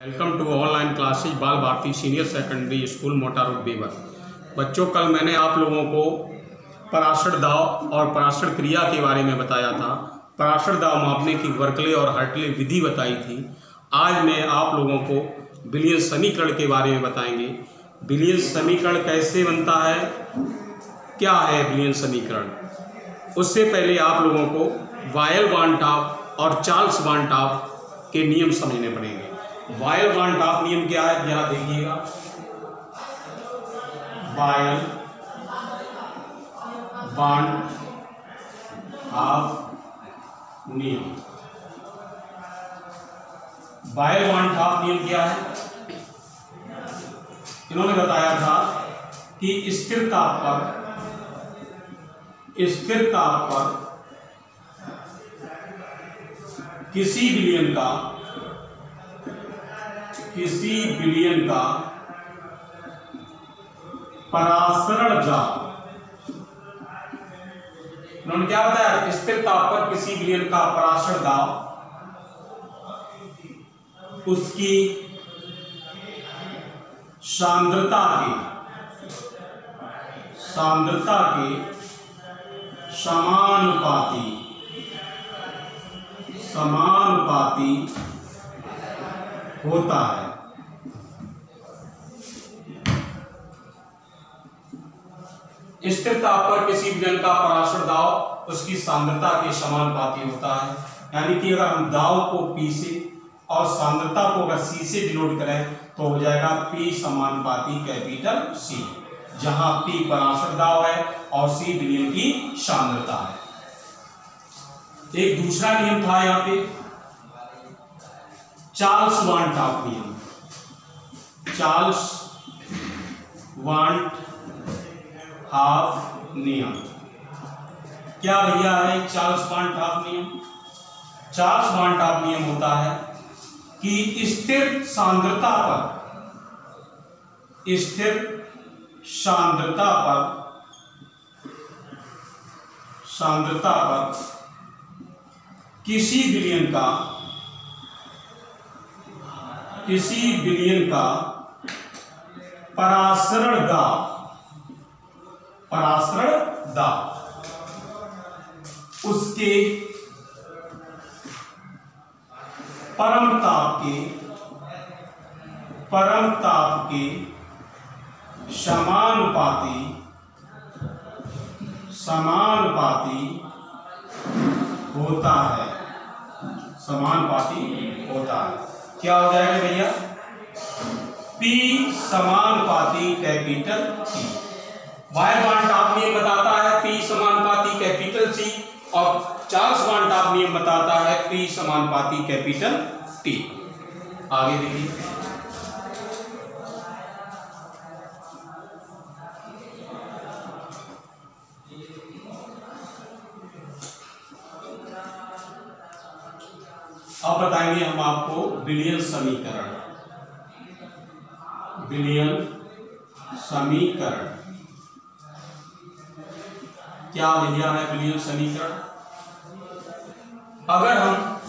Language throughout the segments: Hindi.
वेलकम टू ऑनलाइन क्लासेज बाल भारती सीनियर सेकेंडरी स्कूल मोटा रोड बेवर। बच्चों, कल मैंने आप लोगों को पराशर दाव और पराशर क्रिया के बारे में बताया था। पराशर दाव मापने की बर्कले और हार्टले विधि बताई थी। आज मैं आप लोगों को विलियन समीकरण के बारे में बताएंगे। विलियन समीकरण कैसे बनता है, क्या है विलियन समीकरण। उससे पहले आप लोगों को वायल-वान-टॉप और चार्ल्स-वान-टॉप के नियम समझने पड़ेंगे। वायल-वान-टॉप नियम क्या है, जरा देखिएगा। वायल-वान-टॉप नियम, वायल-वान-टॉप नियम क्या है, इन्होंने बताया था कि स्थिर ताप पर किसी विलयन का परासरण दाब, उन्होंने क्या बताया, स्थिर ताप पर किसी विलयन का परासरण दाब उसकी सांद्रता के समानुपाती होता है। स्थिर ताप पर किसी विलयन का पराशर दाब उसकी सांद्रता के समानुपाती होता है। यानी कि अगर हम दाब को P से और सांद्रता को अगर C से डिनोट करें तो हो जाएगा P समानुपाती कैपिटल C, जहां P पराशर दाब है और C विलयन की सांद्रता है। एक दूसरा नियम था यहाँ पे चार्ल्स-वान-टॉप नियम। चार्ल्स-वान-टॉप नियम क्या भैया है? चार्ल्स-वान-टॉप नियम, चार्ल्स-वान-टॉप नियम होता है कि स्थिर सांद्रता पर किसी विलयन का परासरण दाब उसके परम ताप के समानुपाती होता है। क्या हो जाएगा भैया? P समानुपाती कैपिटल C। वायल-वान-टॉप नियम बताता है P समानुपाती कैपिटल C और चार्ल्स-वान-टॉप नियम बताता है P समानुपाती कैपिटल T। आगे देखिए, अब बताएंगे हम आपको विलियन समीकरण। क्या भैया है विलियन समीकरण? अगर हम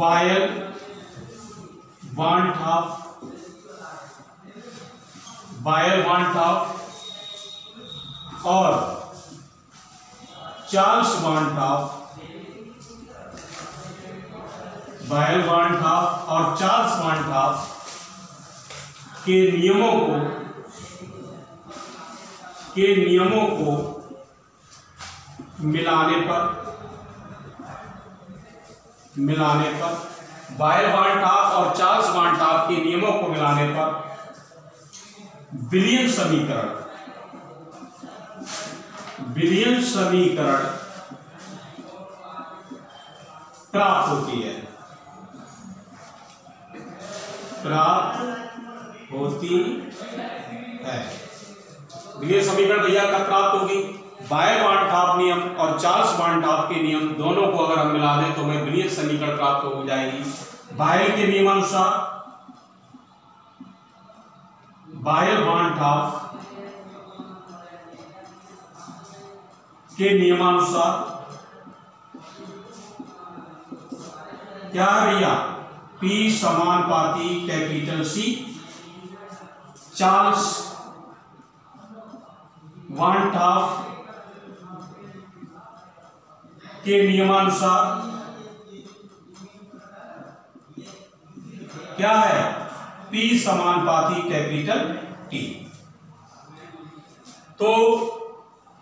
वायल-वान-टॉप और चार्ल्स-वान-टॉप के नियमों को मिलाने पर वायल-वान-टॉप और चार्ल्स-वान-टॉप के नियमों को मिलाने पर विलियन समीकरण प्राप्त होती है। विलियन समीकरण भैया कब प्राप्त होगी? वायल-वान-टॉप नियम और चार्ल्स-वान-टॉप के नियम दोनों को अगर हम मिला दें तो हमें विलियन समीकरण प्राप्त हो जाएगी। वायल के नियमानुसार वायल-वान-टॉप के नियमानुसार क्या है भैया, P समानुपाती कैपिटल C, चार्ल्स वान टॉप के नियमानुसार क्या है? P समानुपाती कैपिटल T। तो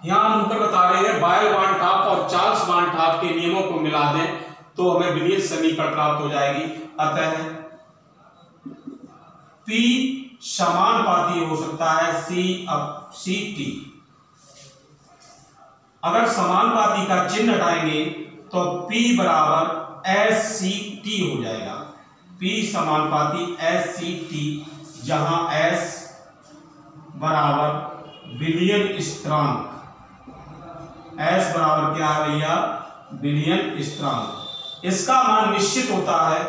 यहां हम ऊपर बता रहे हैं बायल वान टॉप और चार्ल्स वान टॉप के नियमों को मिला दें तो हमें विलियन समीकरण प्राप्त हो जाएगी। अतः P समानुपाती हो सकता है C/T। अगर समानुपाती का चिन्ह हटाएंगे तो P बराबर SCT हो जाएगा। P समानुपाती SCT, जहां S बराबर विलियन स्थिरांक, S बराबर क्या है भैया? विलियन स्थिरांक। इसका मान निश्चित होता है,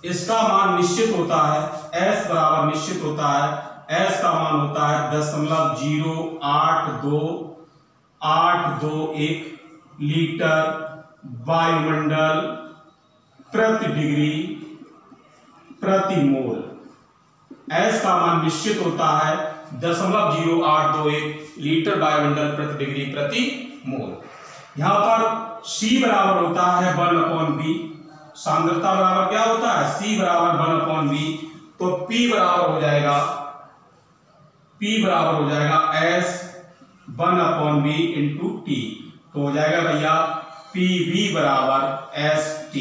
इसका मान निश्चित होता है, S बराबर निश्चित होता है। S का मान होता है 0.0821 लीटर वायुमंडल प्रति डिग्री प्रति मोल। S का मान निश्चित होता है 0.0821 लीटर वायुमंडल प्रति डिग्री प्रति मोल। यहां पर C बराबर होता है 1/V, सांद्रता बराबर क्या होता है? C बराबर 1/V। तो P बराबर हो जाएगा S 1/V इंटू T। तो हो जाएगा भैया PV बराबर ST।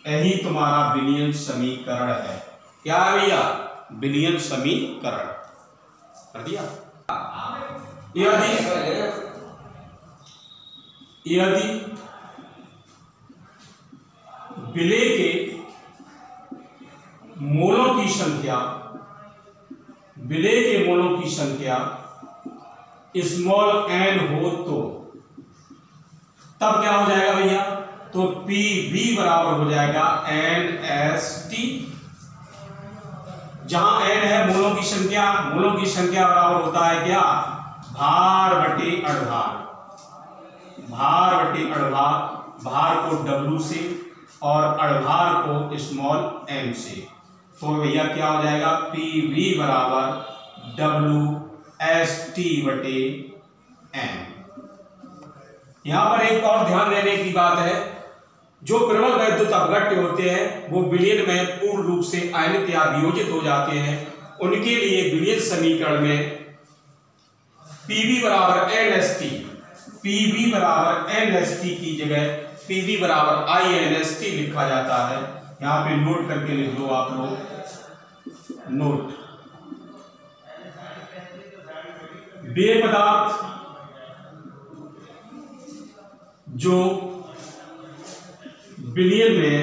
यही तुम्हारा विलियन समीकरण है। क्या है भैया? विलियन समीकरण कर दिया। यदि विलेय के मोलों की संख्या, विलेय के मोलों की संख्या स्मॉल n हो तो तब क्या हो जाएगा भैया? तो PV बराबर हो जाएगा NST। जहां n है मोलों की संख्या, मोलों की संख्या बराबर होता है क्या? भार बटे अड़भार। भार बटे अड़भार, भार को W से और अड़भार को स्मॉल m से। तो भैया क्या हो जाएगा? PV बराबर WST बटे m। यहां पर एक और ध्यान देने की बात है, जो प्रबल वैद्युत अपघट्य होते हैं वो विलयन में पूर्ण रूप से आयनित या वियोजित हो जाते हैं। उनके लिए विलयन समीकरण में PV बराबर NST, PV बराबर NST की जगह PV बराबर INST लिखा जाता है। यहां पे नोट करके लिख लो आप लोग। नोट, वे पदार्थ जो विलयन में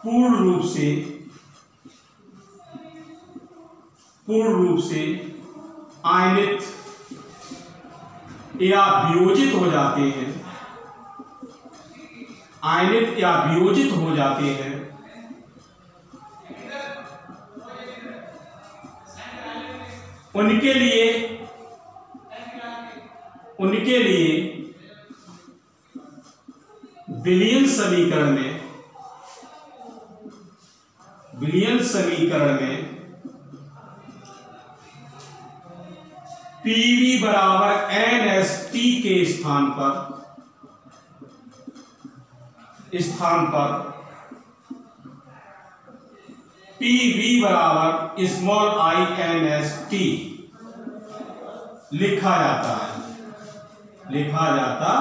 पूर्ण रूप से आयनित या वियोजित हो जाते हैं, आयनित या वियोजित हो जाते हैं, उनके लिए विलयन समीकरण में PV बराबर NST के स्थान पर PV बराबर स्मॉल INST लिखा जाता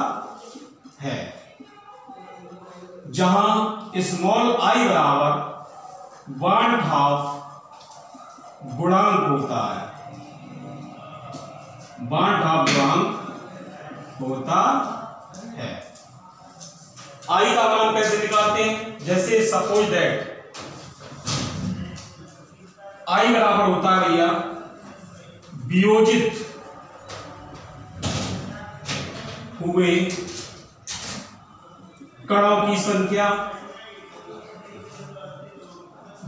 है, जहां स्मॉल I बराबर 1/2 गुणांक होता है, 1/2 गुणांक होता है। I का मान कैसे निकालते हैं? जैसे सपोज दैट I बराबर होता है भैया वियोजित हुए कणों की संख्या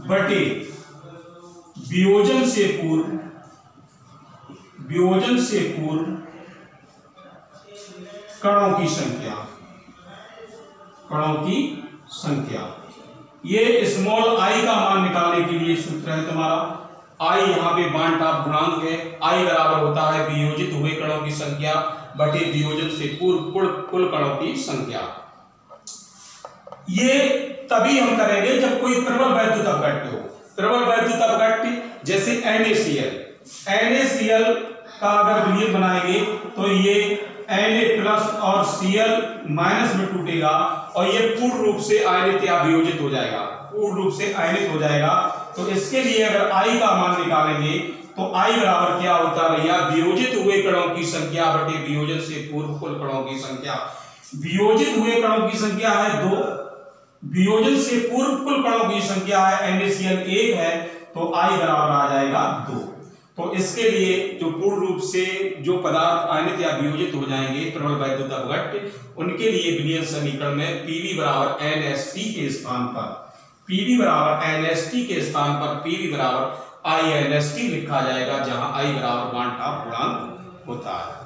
बटे वियोजन से पूर्व कणों की संख्या। कणों की संख्या। ये स्मॉल आई का मान निकालने के लिए सूत्र है तुम्हारा। आई यहाँ पे बांड टाप गुणांक है। आई बराबर होता है वियोजित हुए कणों की संख्या बटे वियोजन से पूर्व कुल कणों की संख्या। ये तभी हम करेंगे जब कोई प्रबल वैद्युत अपघट्य हो। प्रबल वैद्युत अपघट्य जैसे NaCl का अगर विलयन बनाएंगे तो ये Na+ और Cl- में टूटेगा और ये पूर्ण रूप से आयनित या वियोजित हो जाएगा, पूर्ण रूप से आयनित हो जाएगा। तो इसके लिए अगर I का मान निकालेंगे तो I बराबर क्या होता है भैया, वियोजित हुए कणों की संख्या बटे वियोजन से पूर्व कुल कणों की संख्या। वियोजित हुए कणों की संख्या है 2, वियोजन से पूर्व कुल कणों की संख्या है NaCl 1 है, तो I बराबर आ जाएगा 2। तो इसके लिए जो पूर्ण रूप से जो पदार्थ आयनित या वियोजित हो जाएंगे प्रबल वैद्युत अपघट्य, उनके लिए विलयन समीकरण में Pv बराबर NST के स्थान पर Pv बराबर NST के स्थान पर Pv बराबर INST लिखा जाएगा, जहां I बराबर बांड टाप गुणांक होता है।